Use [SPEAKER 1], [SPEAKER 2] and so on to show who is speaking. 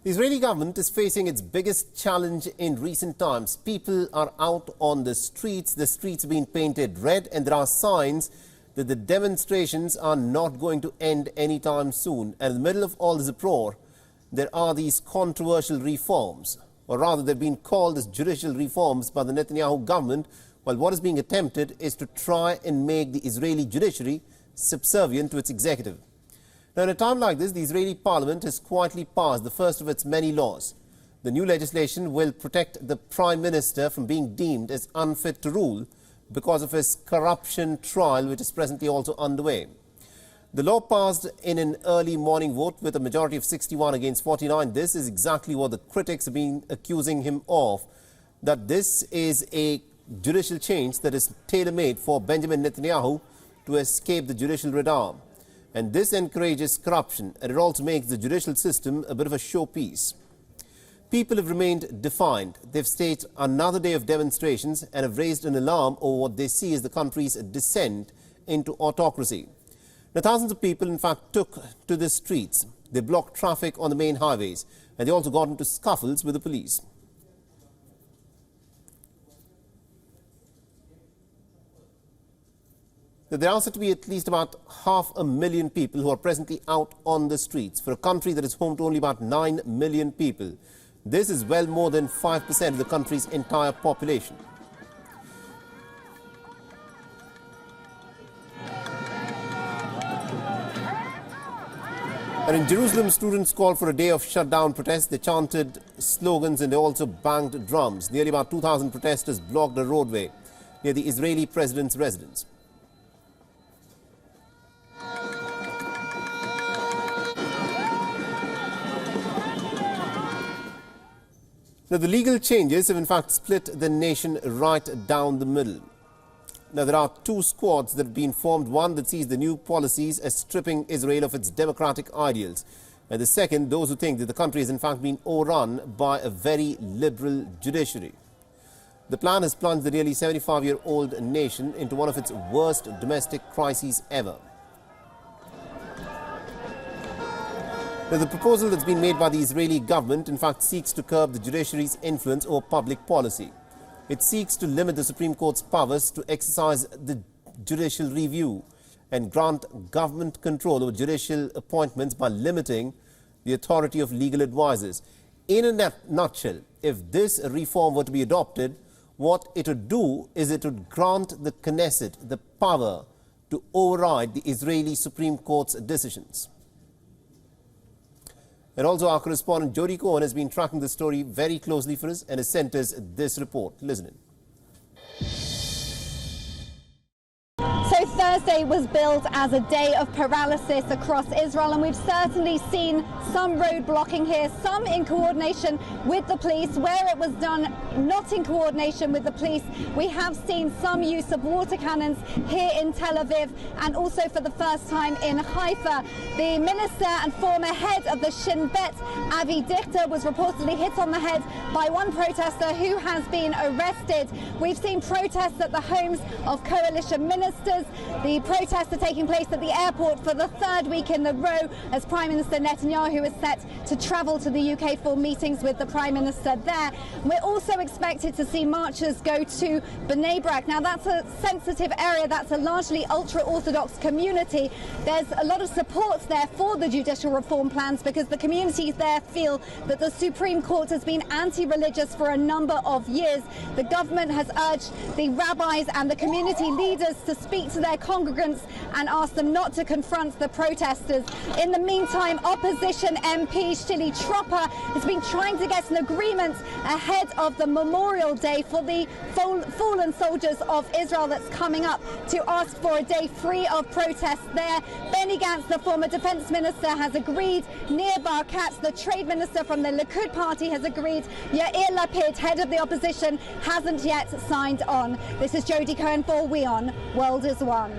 [SPEAKER 1] The Israeli government is facing its biggest challenge in recent times. People are out on the streets have been painted red, and there are signs that the demonstrations are not going to end anytime soon. And in the middle of all this uproar, there are these controversial reforms, or rather they've been called as judicial reforms by the Netanyahu government, while what is being attempted is to try and make the Israeli judiciary subservient to its executive. Now, in a time like this, the Israeli parliament has quietly passed the first of its many laws. The new legislation will protect the prime minister from being deemed as unfit to rule because of his corruption trial, which is presently also underway. The law passed in an early morning vote with a majority of 61 against 49. This is exactly what the critics have been accusing him of, that this is a judicial change that is tailor-made for Benjamin Netanyahu to escape the judicial radar. And this encourages corruption, and it also makes the judicial system a bit of a showpiece. People have remained defiant. They've staged another day of demonstrations and have raised an alarm over what they see as the country's descent into autocracy. Now, thousands of people, in fact, took to the streets. They blocked traffic on the main highways, and they also got into scuffles with the police. There are said to be at least about 500,000 people who are presently out on the streets. For a country that is home to only about 9 million people, this is well more than 5% of the country's entire population. And in Jerusalem, students called for a day of shutdown protests. They chanted slogans and they also banged drums. Nearly about 2,000 protesters blocked a roadway near the Israeli president's residence. Now, the legal changes have in fact split the nation right down the middle. Now, there are two squads that have been formed, one that sees the new policies as stripping Israel of its democratic ideals, and the second, those who think that the country has in fact been overrun by a very liberal judiciary. The plan has plunged the nearly 75-year-old nation into one of its worst domestic crises ever. Now, the proposal that's been made by the Israeli government, in fact, seeks to curb the judiciary's influence over public policy. It seeks to limit the Supreme Court's powers to exercise the judicial review and grant government control over judicial appointments by limiting the authority of legal advisers. In a nutshell, if this reform were to be adopted, what it would do is it would grant the Knesset the power to override the Israeli Supreme Court's decisions. And also, our correspondent Jody Cohen has been tracking the story very closely for us and has sent us this report. Listen in.
[SPEAKER 2] So Thursday was billed as a day of paralysis across Israel, and we've certainly seen some road blocking here, some in coordination with the police. Where it was done not in coordination with the police, we have seen some use of water cannons here in Tel Aviv, and also for the first time in Haifa. The minister and former head of the Shin Bet, Avi Dichter, was reportedly hit on the head by one protester who has been arrested. We've seen protests at the homes of coalition ministers. The protests are taking place at the airport for the third week in a row as Prime Minister Netanyahu is set to travel to the UK for meetings with the Prime Minister there. We're also expected to see marchers go to Bnei Brak. Now, that's a sensitive area. That's a largely ultra-Orthodox community. There's a lot of support there for the judicial reform plans because the communities there feel that the Supreme Court has been anti-religious for a number of years. The government has urged the rabbis and the community leaders to speak to their congregants and ask them not to confront the protesters. In the meantime, opposition MP Shili Tropper has been trying to get an agreement ahead of the Memorial Day for the fallen soldiers of Israel that's coming up, to ask for a day free of protests there. Benny Gantz, the former defense minister, has agreed. Nir Barkat, the trade minister from the Likud party, has agreed. Yair Lapid, head of the opposition, hasn't yet signed on. This is Jody Cohen for WION World is One.